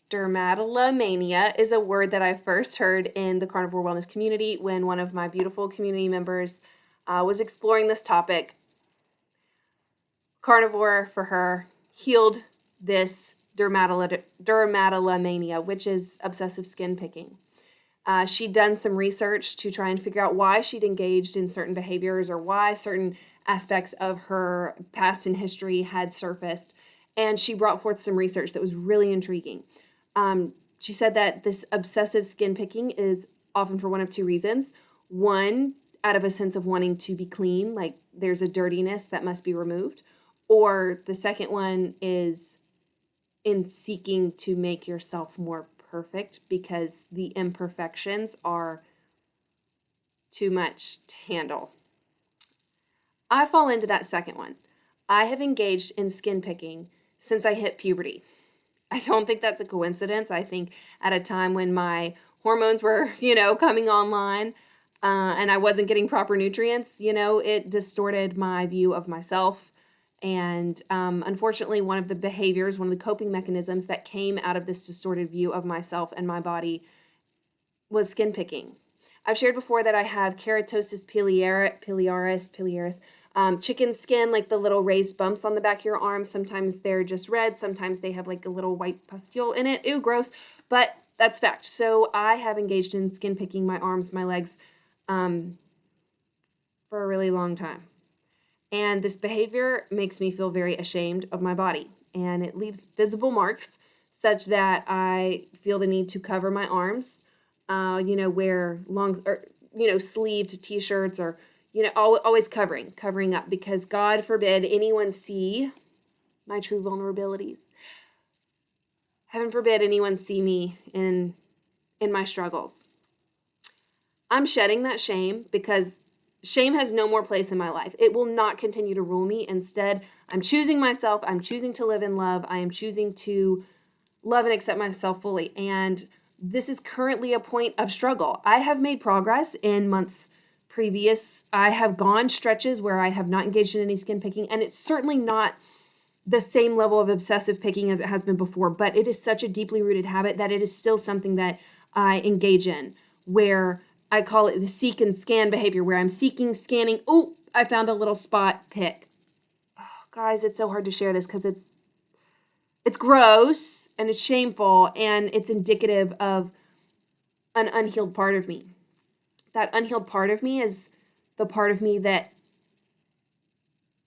Dermatillomania is a word that I first heard in the carnivore wellness community when one of my beautiful community members was exploring this topic. Carnivore, for her, healed this dermatillomania, which is obsessive skin picking. She'd done some research to try and figure out why she'd engaged in certain behaviors or why certain aspects of her past and history had surfaced. And she brought forth some research that was really intriguing. She said that this obsessive skin picking is often for one of two reasons. One, out of a sense of wanting to be clean, like there's a dirtiness that must be removed. Or the second one is in seeking to make yourself more perfect because the imperfections are too much to handle. I fall into that second one. I have engaged in skin picking since I hit puberty. I don't think that's a coincidence. I think at a time when my hormones were, coming online and I wasn't getting proper nutrients, it distorted my view of myself. And unfortunately, one of the behaviors, one of the coping mechanisms that came out of this distorted view of myself and my body was skin picking. I've shared before that I have keratosis pilaris, chicken skin, like the little raised bumps on the back of your arm. Sometimes they're just red. Sometimes they have like a little white pustule in it. Ew, gross. But that's fact. So I have engaged in skin picking my arms, my legs for a really long time. And this behavior makes me feel very ashamed of my body. And it leaves visible marks such that I feel the need to cover my arms, wear long or, sleeved t-shirts or, always covering up because God forbid anyone see my true vulnerabilities. Heaven forbid anyone see me in my struggles. I'm shedding that shame because shame has no more place in my life. It will not continue to rule me. Instead, I'm choosing myself. I'm choosing to live in love. I am choosing to love and accept myself fully. And this is currently a point of struggle. I have made progress in months previous. I have gone stretches where I have not engaged in any skin picking, and it's certainly not the same level of obsessive picking as it has been before, but it is such a deeply rooted habit that it is still something that I engage in, where I call it the seek and scan behavior, where I'm seeking, scanning. Oh, I found a little spot, pick. Oh, guys, it's so hard to share this because it's gross and it's shameful and it's indicative of an unhealed part of me. That unhealed part of me is the part of me that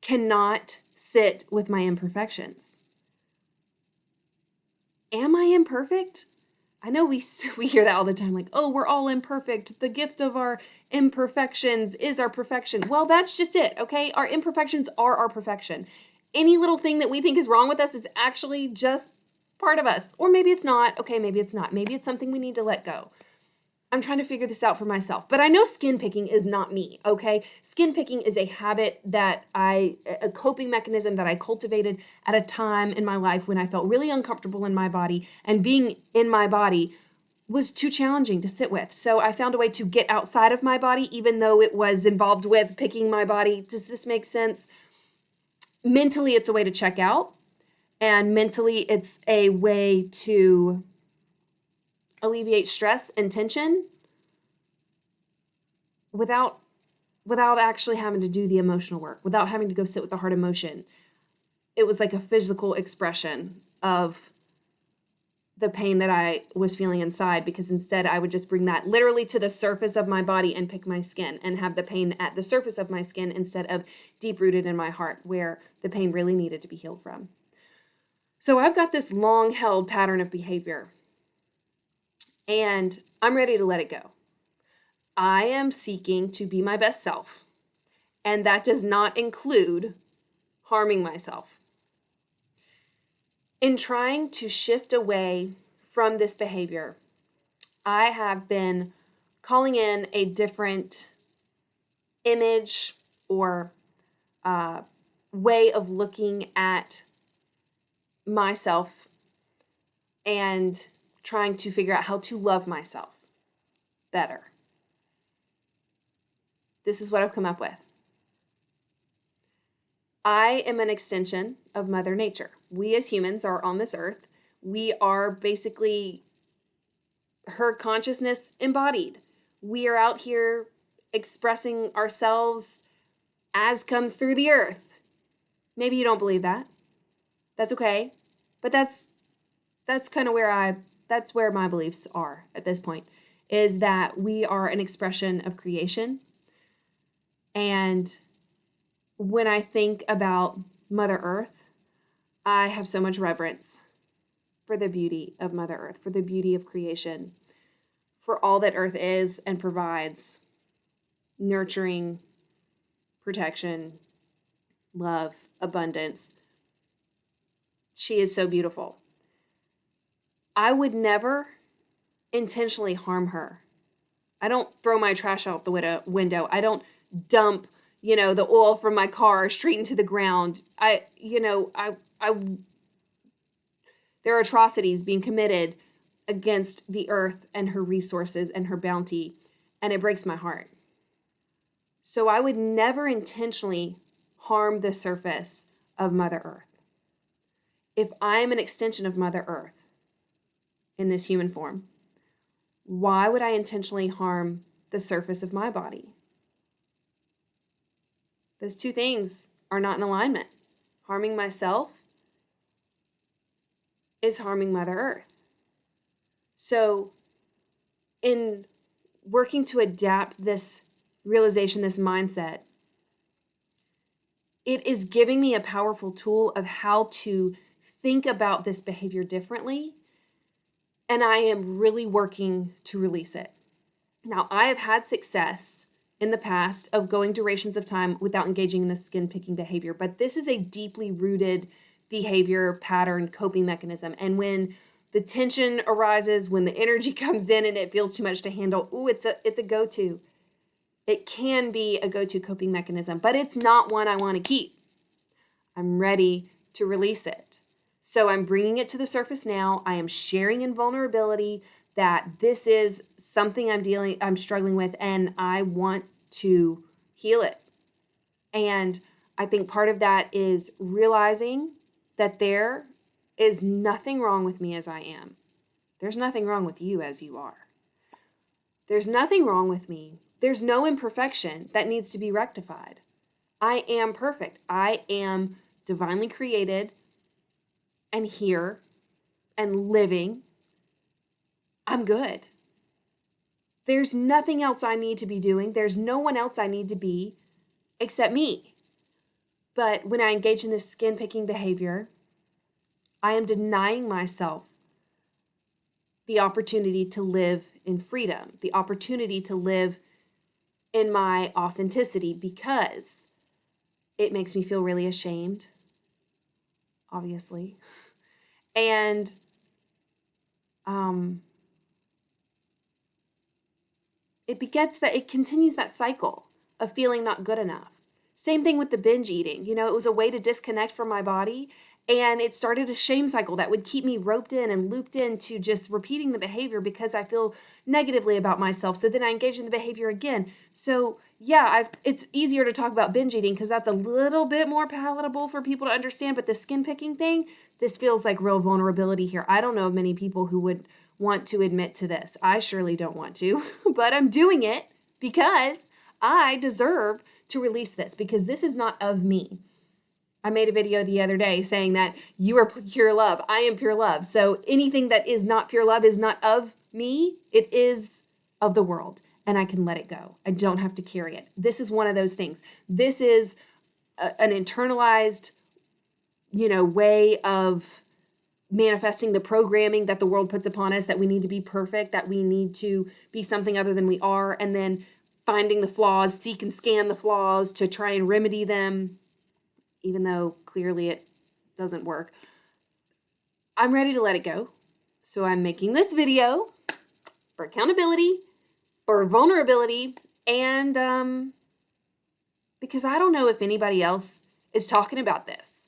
cannot sit with my imperfections. Am I imperfect? I know we hear that all the time, like, oh, we're all imperfect. The gift of our imperfections is our perfection. Well, that's just it, okay? Our imperfections are our perfection. Any little thing that we think is wrong with us is actually just part of us. Or maybe it's not. Okay, maybe it's not. Maybe it's something we need to let go. I'm trying to figure this out for myself. But I know skin picking is not me, okay? Skin picking is a habit a coping mechanism that I cultivated at a time in my life when I felt really uncomfortable in my body, and being in my body was too challenging to sit with. So I found a way to get outside of my body, even though it was involved with picking my body. Does this make sense? Mentally, it's a way to check out. And mentally, it's a way to alleviate stress and tension without actually having to do the emotional work, without having to go sit with the hard emotion. It was like a physical expression of the pain that I was feeling inside, because instead I would just bring that literally to the surface of my body and pick my skin and have the pain at the surface of my skin instead of deep rooted in my heart where the pain really needed to be healed from. So I've got this long held pattern of behavior and I'm ready to let it go. I am seeking to be my best self, and that does not include harming myself. In trying to shift away from this behavior, I have been calling in a different image or way of looking at myself and trying to figure out how to love myself better. This is what I've come up with. I am an extension of Mother Nature. We as humans are on this earth. We are basically her consciousness embodied. We are out here expressing ourselves as comes through the earth. Maybe you don't believe that. That's okay. But that's kind of that's where my beliefs are at this point, is that we are an expression of creation. And when I think about Mother Earth, I have so much reverence for the beauty of Mother Earth, for the beauty of creation, for all that Earth is and provides: nurturing, protection, love, abundance. She is so beautiful. I would never intentionally harm her. I don't throw my trash out the window. I don't dump, the oil from my car straight into the ground. There are atrocities being committed against the earth and her resources and her bounty, and it breaks my heart. So I would never intentionally harm the surface of Mother Earth. If I am an extension of Mother Earth in this human form, why would I intentionally harm the surface of my body? Those two things are not in alignment. Harming myself is harming Mother Earth. So in working to adapt this realization, this mindset, it is giving me a powerful tool of how to think about this behavior differently. And I am really working to release it. Now, I have had success in the past of going durations of time without engaging in the skin picking behavior, but this is a deeply rooted behavior pattern coping mechanism. And when the tension arises, when the energy comes in and it feels too much to handle, it's a go-to. It can be a go-to coping mechanism, but it's not one I want to keep. I'm ready to release it. So I'm bringing it to the surface now. I am sharing in vulnerability that this is something I'm struggling with, and I want to heal it. And I think part of that is realizing that there is nothing wrong with me as I am. There's nothing wrong with you as you are. There's nothing wrong with me. There's no imperfection that needs to be rectified. I am perfect. I am divinely created and here and living. I'm good. There's nothing else I need to be doing. There's no one else I need to be except me. But when I engage in this skin picking behavior, I am denying myself the opportunity to live in freedom, the opportunity to live in my authenticity, because it makes me feel really ashamed, obviously. And it continues that cycle of feeling not good enough. Same thing with the binge eating. It was a way to disconnect from my body, and it started a shame cycle that would keep me roped in and looped into just repeating the behavior because I feel negatively about myself. So then I engage in the behavior again. So yeah, it's easier to talk about binge eating because that's a little bit more palatable for people to understand. But the skin picking thing, this feels like real vulnerability here. I don't know of many people who would want to admit to this. I surely don't want to, but I'm doing it because I deserve to release this, because this is not of me. I made a video the other day saying that you are pure love. I am pure love. So anything that is not pure love is not of me. It is of the world, and I can let it go. I don't have to carry it. This is one of those things. This is an internalized, way of manifesting the programming that the world puts upon us, that we need to be perfect, that we need to be something other than we are, and then finding the flaws, seek and scan the flaws to try and remedy them, even though clearly it doesn't work. I'm ready to let it go. So I'm making this video for accountability, for vulnerability, and because I don't know if anybody else is talking about this.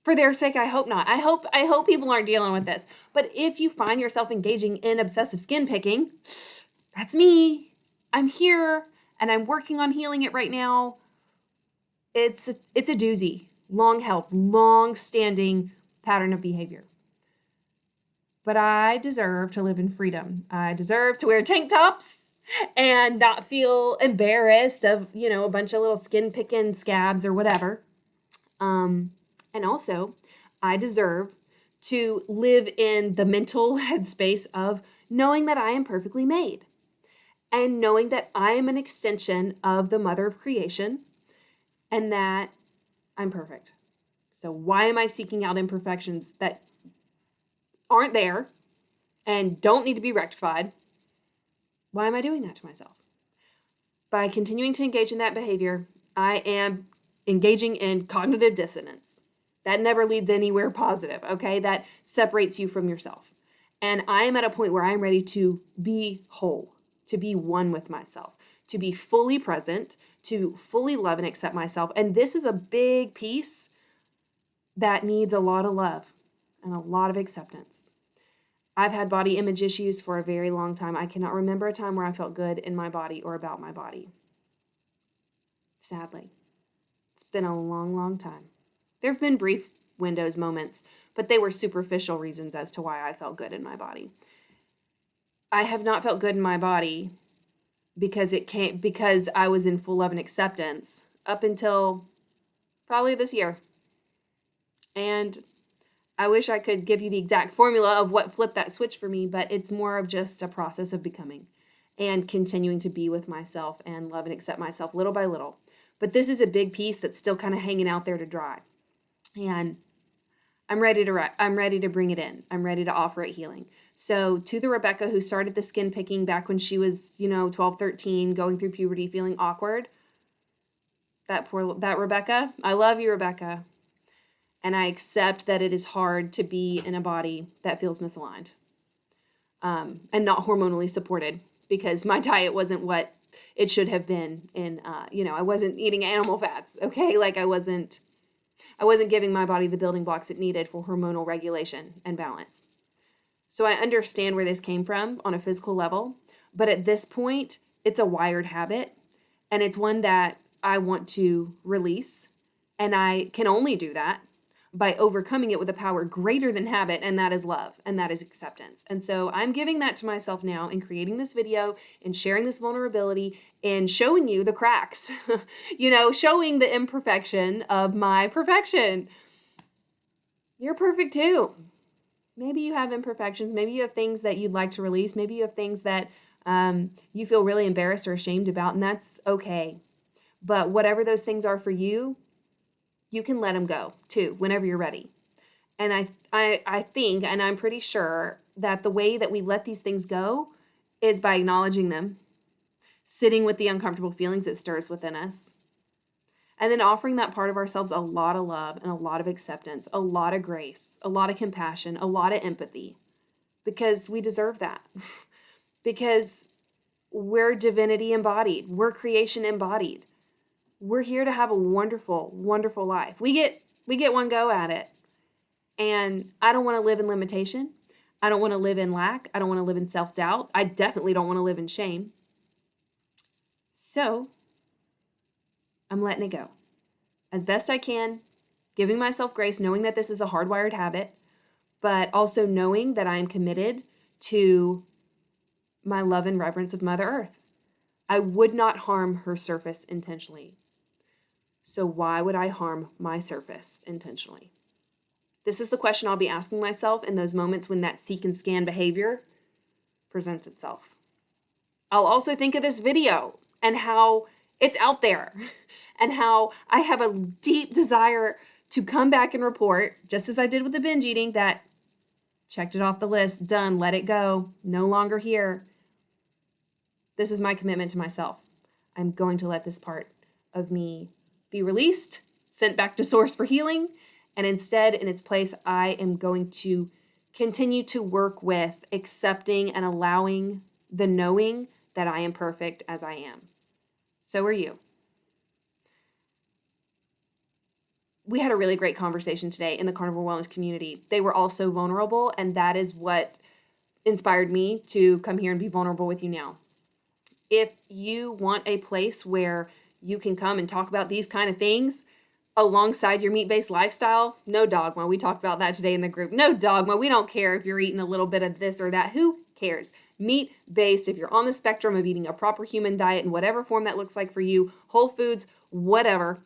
For their sake, I hope not. I hope people aren't dealing with this. But if you find yourself engaging in obsessive skin picking, that's me. I'm here and I'm working on healing it right now. It's a doozy. Long-standing pattern of behavior. But I deserve to live in freedom. I deserve to wear tank tops and not feel embarrassed of, a bunch of little skin picking scabs or whatever. And also, I deserve to live in the mental headspace of knowing that I am perfectly made and knowing that I am an extension of the mother of creation and that I'm perfect. So why am I seeking out imperfections that aren't there and don't need to be rectified? Why am I doing that to myself? By continuing to engage in that behavior, I am engaging in cognitive dissonance. That never leads anywhere positive, okay? That separates you from yourself. And I am at a point where I'm ready to be whole, to be one with myself, to be fully present, to fully love and accept myself. And this is a big piece that needs a lot of love and a lot of acceptance. I've had body image issues for a very long time. I cannot remember a time where I felt good in my body or about my body. Sadly, it's been a long, long time. There have been brief moments, but they were superficial reasons as to why I felt good in my body. I have not felt good in my body because I was in full love and acceptance up until probably this year. And I wish I could give you the exact formula of what flipped that switch for me, but it's more of just a process of becoming and continuing to be with myself and love and accept myself little by little. But this is a big piece that's still kind of hanging out there to dry. And I'm ready to bring it in. I'm ready to offer it healing. So to the Rebecca who started the skin picking back when she was, 12, 13, going through puberty, feeling awkward, that Rebecca, I love you, Rebecca. And I accept that it is hard to be in a body that feels misaligned and not hormonally supported because my diet wasn't what it should have been. I wasn't eating animal fats, okay? Like I wasn't giving my body the building blocks it needed for hormonal regulation and balance. So I understand where this came from on a physical level, but at this point, it's a wired habit, and it's one that I want to release, and I can only do that by overcoming it with a power greater than habit, and that is love, and that is acceptance. And so I'm giving that to myself now in creating this video and sharing this vulnerability and showing you the cracks, showing the imperfection of my perfection. You're perfect too. Maybe you have imperfections. Maybe you have things that you'd like to release. Maybe you have things that you feel really embarrassed or ashamed about, and that's okay. But whatever those things are for you, you can let them go too whenever you're ready. And I think, and I'm pretty sure that the way that we let these things go is by acknowledging them, sitting with the uncomfortable feelings it stirs within us, and then offering that part of ourselves a lot of love and a lot of acceptance, a lot of grace, a lot of compassion, a lot of empathy, because we deserve that. Because we're divinity embodied. We're creation embodied. We're here to have a wonderful, wonderful life. We get one go at it. And I don't want to live in limitation. I don't want to live in lack. I don't want to live in self-doubt. I definitely don't want to live in shame. So I'm letting it go as best I can, giving myself grace, knowing that this is a hardwired habit, but also knowing that I am committed to my love and reverence of Mother Earth. I would not harm her surface intentionally. So why would I harm my surface intentionally? This is the question I'll be asking myself in those moments when that seek and scan behavior presents itself. I'll also think of this video and how it's out there and how I have a deep desire to come back and report, just as I did with the binge eating, that checked it off the list, done, let it go, no longer here. This is my commitment to myself. I'm going to let this part of me be released, sent back to source for healing, and instead, in its place, I am going to continue to work with accepting and allowing the knowing that I am perfect as I am. So are you. We had a really great conversation today in the Carnivore Wellness community. They were all so vulnerable, and that is what inspired me to come here and be vulnerable with you now. If you want a place where you can come and talk about these kind of things, alongside your meat-based lifestyle, no dogma. We talked about that today in the group. No dogma. We don't care if you're eating a little bit of this or that. Who cares? Meat-based, if you're on the spectrum of eating a proper human diet in whatever form that looks like for you, whole foods, whatever,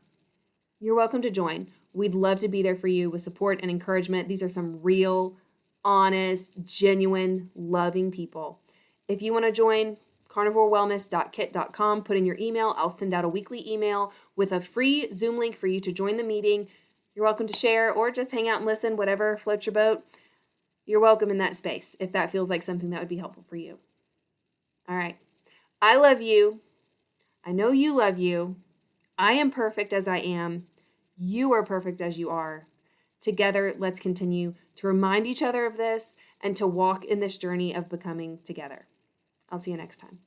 you're welcome to join. We'd love to be there for you with support and encouragement. These are some real, honest, genuine, loving people. If you want to join, carnivorewellness.kit.com, put in your email. I'll send out a weekly email with a free Zoom link for you to join the meeting. You're welcome to share or just hang out and listen, whatever floats your boat. You're welcome in that space if that feels like something that would be helpful for you. All right. I love you. I know you love you. I am perfect as I am. You are perfect as you are. Together, let's continue to remind each other of this and to walk in this journey of becoming together. I'll see you next time.